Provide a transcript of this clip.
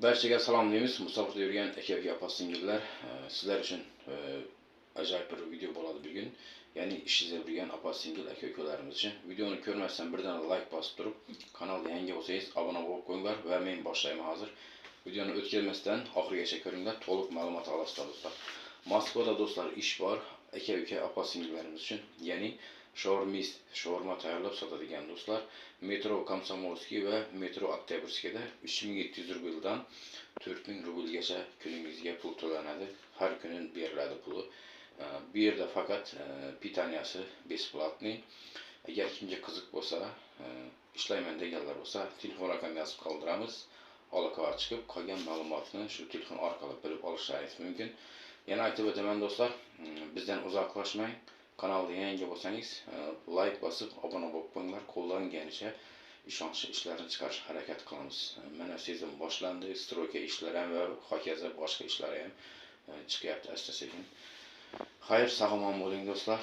Barchaga salom deymiz. Musofirda yurgan aka-uka opa-singillar, sizlar uchun ajoyib bir video bo'ladi bugun. Ya'ni ishingizda yurgan opa-singil aka-ukalarimiz uchun. Videoni ko'rmasdan birdan like bosib turib, kanalga yangi bo'lsangiz obuna bo'lib qo'yinglar va men boshlayman hozir. Videoni o'tkazmasdan oxirigacha ko'ringlar, to'liq ma'lumot olasizlar do'stlar. Moskvada do'stlar ish bor aka-uka opa-singillarimiz uchun. Ya'ni shawarma tayyorlab sotadigan do'stlar. Metro Komsomolskiy va Metro Oktyabrskiyda 3700 rubldan 4000 rublgacha kuningizga pul to'lanadi. Har kuni beriladi puli. Bu yerda faqat pitaniyasi besplatniy. Agar kimga qiziq bo'lsa, ishlayman deganlar bo'lsa, telefon raqamini yozib qoldiramiz. Aloqaga chiqib, qolgan ma'lumotni shu telefon orqali bilib olishlaringiz mumkin. Yana aytib o'taman do'stlar, bizdan uzoqlashmang. Kanalga yangi bo'lsangiz, like bosib, obuna bo'lib qo'yinglar. Qo'llanganicha ishonchli ishlarni chiqarish harakat qilamiz. Mana sezim boshlandi, stroyka ishlari ham va hokazo boshqa ishlar ham chiqyapti asta-sekin. Xayr, sog' omon bo'ling do'stlar.